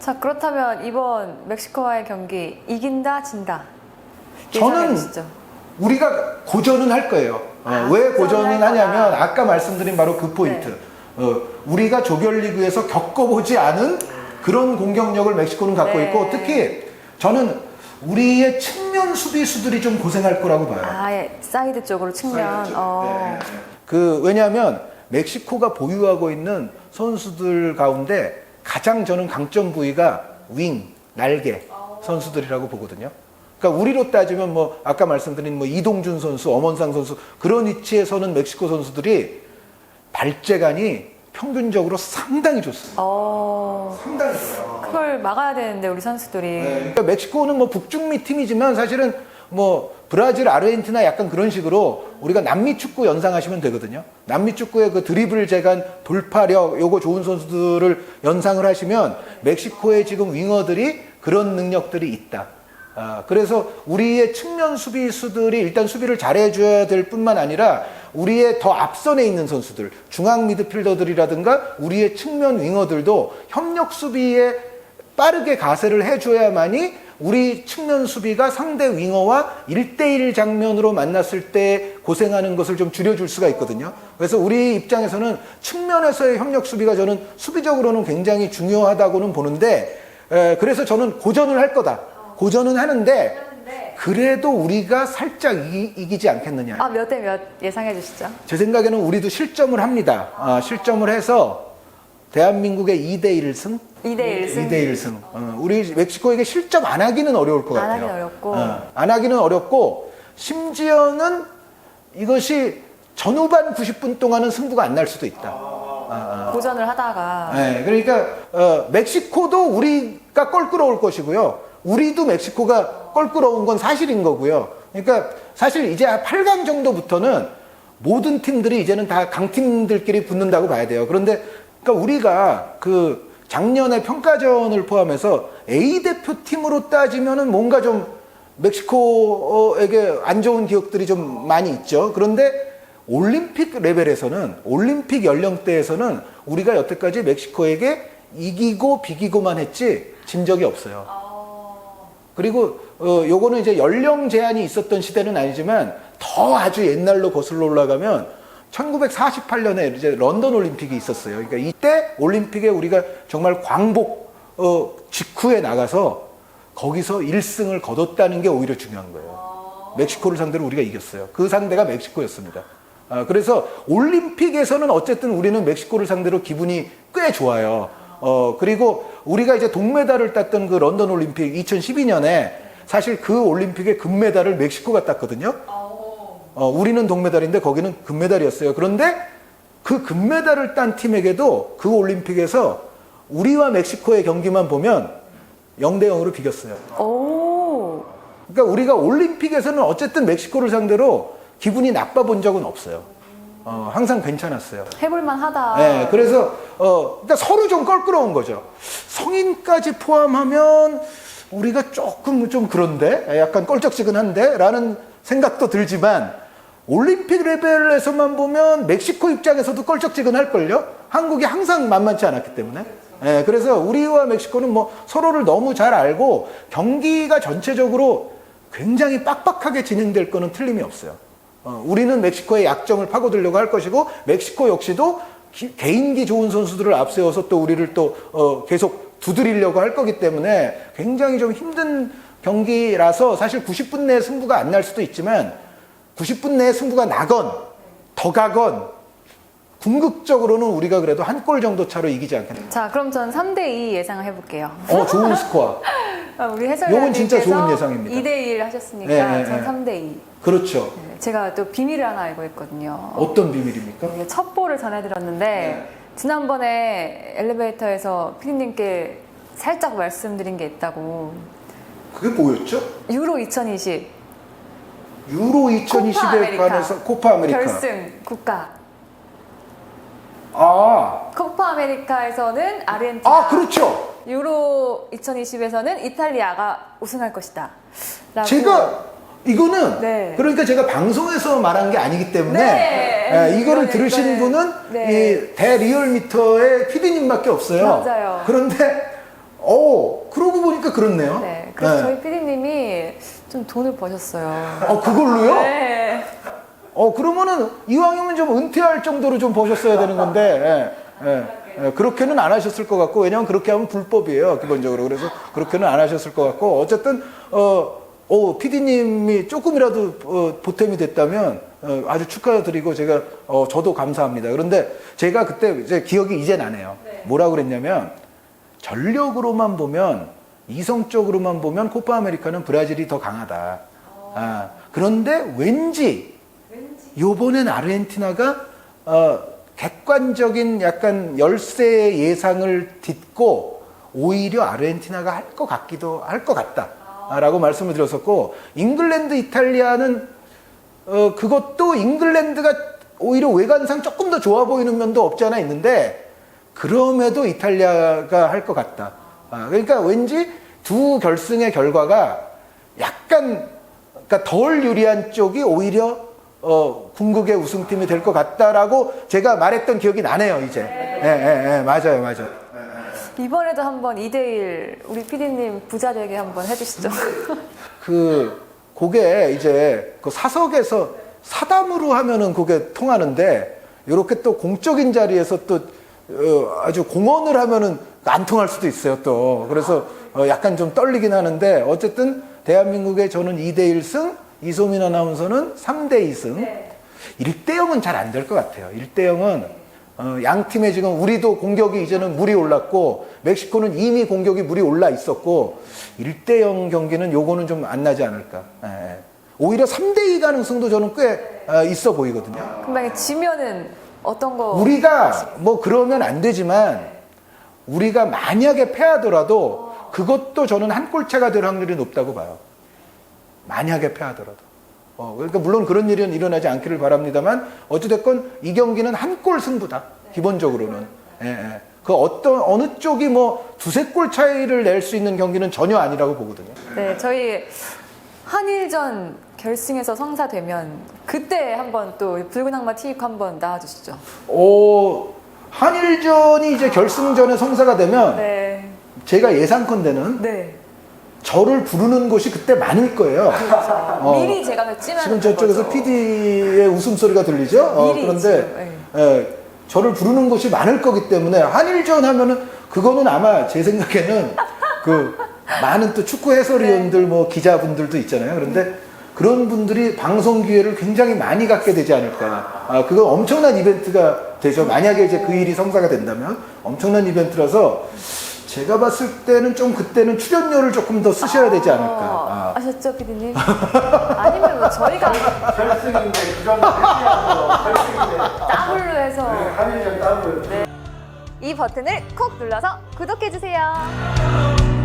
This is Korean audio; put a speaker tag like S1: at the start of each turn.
S1: 자, 그렇다면 이번 멕시코와의 경기 이긴다, 진다?
S2: 저는
S1: 예상해주시죠.
S2: 우리가 고전은 할 거예요. 왜 고전은 하냐면 아까 말씀드린 바로 그 포인트. 우리가 조별리그에서 겪어보지 않은 그런 공격력을 멕시코는 갖고 있고, 특히 저는 우리의 측면 수비수들이 좀 고생할 거라고 봐요.
S1: 사이드 쪽으로 측면.
S2: 사이드 쪽. 왜냐하면 멕시코가 보유하고 있는 선수들 가운데 가장 저는 강점 부위가 윙, 날개 선수들이라고 보거든요. 그러니까 우리로 따지면 뭐 아까 말씀드린 뭐 이동준 선수, 엄원상 선수 그런 위치에서는 멕시코 선수들이 발재간이 평균적으로 상당히 좋습니다. 상당히 좋아요.
S1: 그걸 막아야 되는데 우리 선수들이.
S2: 그러니까 멕시코는 뭐 북중미 팀이지만 사실은 뭐 브라질, 아르헨티나 약간 그런 식으로 우리가 남미 축구 연상하시면 되거든요. 남미 축구의 그 드리블 재간, 돌파력 요거 좋은 선수들을 연상을 하시면 멕시코의 지금 윙어들이 그런 능력들이 있다. 그래서 우리의 측면 수비수들이 일단 수비를 잘해줘야 될 뿐만 아니라 우리의 더 앞선에 있는 선수들, 중앙 미드필더들이라든가 우리의 측면 윙어들도 협력 수비에 빠르게 가세를 해줘야만이 우리 측면 수비가 상대 윙어와 1대1 장면으로 만났을 때 고생하는 것을 좀 줄여줄 수가 있거든요. 그래서 우리 입장에서는 측면에서의 협력 수비가 저는 수비적으로는 굉장히 중요하다고는 보는데, 그래서 저는 고전을 할 거다. 고전은 하는데 그래도 우리가 살짝 이기지 않겠느냐.
S1: 몇 대 몇 예상해 주시죠.
S2: 제 생각에는 우리도 실점을 합니다. 실점을 해서 대한민국의 2대1 승?
S1: 2대1 승?
S2: 2대1 승. 우리 멕시코에게 실점 안 하기는 어려울 것 같아요.
S1: 안 하기는 어렵고.
S2: 안 하기는 어렵고, 심지어는 이것이 전후반 90분 동안은 승부가 안 날 수도 있다.
S1: 고전을 하다가.
S2: 네, 그러니까 멕시코도 우리가 껄끄러울 것이고요. 우리도 멕시코가 껄끄러운 건 사실인 거고요. 그러니까 사실 이제 8강 정도부터는 모든 팀들이 이제는 다 강팀들끼리 붙는다고 봐야 돼요. 그런데 그러니까 우리가 그 작년에 평가전을 포함해서 A 대표팀으로 따지면은 뭔가 좀 멕시코에게 안 좋은 기억들이 좀 많이 있죠. 그런데 올림픽 레벨에서는, 올림픽 연령대에서는 우리가 여태까지 멕시코에게 이기고 비기고만 했지 진 적이 없어요. 그리고 요거는 이제 연령 제한이 있었던 시대는 아니지만 더 아주 옛날로 거슬러 올라가면 1948년에 이제 런던 올림픽이 있었어요. 그러니까 이때 올림픽에 우리가 정말 광복 직후에 나가서 거기서 1승을 거뒀다는 게 오히려 중요한 거예요. 멕시코를 상대로 우리가 이겼어요. 그 상대가 멕시코였습니다. 그래서 올림픽에서는 어쨌든 우리는 멕시코를 상대로 기분이 꽤 좋아요. 그리고 우리가 이제 동메달을 땄던 그 런던 올림픽 2012년에 사실 그 올림픽의 금메달을 멕시코가 땄거든요. 우리는 동메달인데 거기는 금메달이었어요. 그런데 그 금메달을 딴 팀에게도 그 올림픽에서 우리와 멕시코의 경기만 보면 0대 0으로 비겼어요. 그러니까 우리가 올림픽에서는 어쨌든 멕시코를 상대로 기분이 나빠 본 적은 없어요. 항상 괜찮았어요.
S1: 해볼만 하다.
S2: 네, 그래서 그러니까 서로 좀 껄끄러운 거죠. 성인까지 포함하면 우리가 조금 좀 그런데, 약간 껄쩍지근한데 라는 생각도 들지만 올림픽 레벨에서만 보면 멕시코 입장에서도 껄쩍지근할걸요. 한국이 항상 만만치 않았기 때문에. 네, 그래서 우리와 멕시코는 뭐 서로를 너무 잘 알고 경기가 전체적으로 굉장히 빡빡하게 진행될 거는 틀림이 없어요. 우리는 멕시코의 약점을 파고들려고 할 것이고, 멕시코 역시도 개인기 좋은 선수들을 앞세워서 또 우리를 또 계속 두드리려고 할 거기 때문에 굉장히 좀 힘든 경기라서 사실 90분 내에 승부가 안 날 수도 있지만 90분 내에 승부가 나건 더 가건 궁극적으로는 우리가 그래도 한 골 정도 차로 이기지 않겠나.
S1: 자, 그럼 전 3대2 예상을 해볼게요.
S2: 좋은 스코어.
S1: 우리
S2: 요건 진짜 좋은 예상입니다.
S1: 2대1 하셨으니까
S2: 네,
S1: 전 3대2.
S2: 그렇죠.
S1: 제가 또 비밀을 하나 알고 있거든요.
S2: 어떤 비밀입니까?
S1: 이게 첩보를 전해드렸는데 지난번에 엘리베이터에서 피디님께 살짝 말씀드린 게 있다고.
S2: 그게 뭐였죠?
S1: 유로 2020
S2: 유로 2020에 관해서 코파 아메리카
S1: 결승 국가. 코파 아메리카에서는 아르헨티나.
S2: 그렇죠.
S1: 유로 2020에서는 이탈리아가 우승할 것이다. 라고.
S2: 제가 이거는
S1: 네.
S2: 그러니까 제가 방송에서 말한 게 아니기 때문에 이거를 들으신 분은 이 대리얼미터의 PD님밖에 없어요.
S1: 맞아요.
S2: 그런데 그러고 보니까 그렇네요.
S1: 네, 그래서
S2: 네.
S1: 저희 PD님이 좀 돈을 버셨어요.
S2: 그걸로요?
S1: 네.
S2: 그러면은 이왕이면 좀 은퇴할 정도로 좀 버셨어야 되는 건데, 그렇게는 안 하셨을 것 같고, 왜냐면 그렇게 하면 불법이에요, 기본적으로. 그래서 그렇게는 안 하셨을 것 같고, 어쨌든, PD님이 조금이라도 보탬이 됐다면, 아주 축하드리고, 제가, 저도 감사합니다. 그런데 제가 그때 이제 기억이 이제 나네요. 뭐라고 그랬냐면, 전력으로만 보면, 이성적으로만 보면 코파 아메리카는 브라질이 더 강하다. 그런데 왠지 요번엔 아르헨티나가 객관적인 약간 열세의 예상을 딛고 오히려 아르헨티나가 할 것 같기도 할 것 같다라고 말씀을 드렸었고, 잉글랜드 이탈리아는 그것도 잉글랜드가 오히려 외관상 조금 더 좋아 보이는 면도 없지 않아 있는데, 그럼에도 이탈리아가 할 것 같다. 그러니까 왠지 두 결승의 결과가 약간 그러니까 덜 유리한 쪽이 오히려 궁극의 우승팀이 될 것 같다라고 제가 말했던 기억이 나네요, 이제. 맞아요.
S1: 이번에도 한번 2대1 우리 PD님 부자 되게 한번 해주시죠.
S2: 그게 이제 그 사석에서 사담으로 하면은 그게 통하는데, 이렇게 또 공적인 자리에서 또 아주 공언을 하면은 안 통할 수도 있어요, 또. 그래서 약간 좀 떨리긴 하는데, 어쨌든 대한민국의 저는 2대1 승, 이소민 아나운서는 3대2승. 1대0은 잘 안 될 것 같아요. 1대0은 양 팀의 지금 우리도 공격이 이제는 물이 올랐고, 멕시코는 이미 공격이 물이 올라 있었고, 1대0 경기는 요거는 좀 안 나지 않을까. 오히려 3대2 가능성도 저는 꽤 있어 보이거든요.
S1: 금방 지면은 어떤 거?
S2: 우리가 뭐 그러면 안 되지만, 우리가 만약에 패하더라도 그것도 저는 한 골차가 될 확률이 높다고 봐요. 만약에 패하더라도. 그러니까 물론 그런 일은 일어나지 않기를 바랍니다만, 어찌됐건 이 경기는 한 골 승부다, 기본적으로는. 그 어느 쪽이 뭐 두세 골 차이를 낼 수 있는 경기는 전혀 아니라고 보거든요.
S1: 네, 저희 한일전 결승에서 성사되면 그때 한번 또 붉은 악마 티익 한번 나와주시죠.
S2: 한일전이 이제 결승전에 성사가 되면,
S1: 네.
S2: 제가 예상컨대는
S1: 네.
S2: 저를 부르는 곳이 그때 많을 거예요.
S1: 그렇죠. 미리 제가 찜하는
S2: 지금 저쪽에서
S1: 거죠.
S2: PD의 웃음소리가 들리죠?
S1: 미리
S2: 그런데
S1: 지금,
S2: 저를 부르는 곳이 많을 거기 때문에, 한일전 하면은 그거는 아마 제 생각에는 많은 또 축구 해설위원들 뭐 기자분들도 있잖아요. 그런데 그런 분들이 방송 기회를 굉장히 많이 갖게 되지 않을까. 그건 엄청난 이벤트가 되죠. 만약에 이제 그 일이 성사가 된다면 엄청난 이벤트라서, 제가 봤을 때는 좀 그때는 출연료를 조금 더 쓰셔야 되지 않을까.
S1: 아셨죠, PD님? 아니면 뭐 저희가
S2: 결승인데 그 정도 해야
S1: 더블로 해서
S2: 한일전 더블.
S1: 이 버튼을 콕 눌러서 구독해주세요.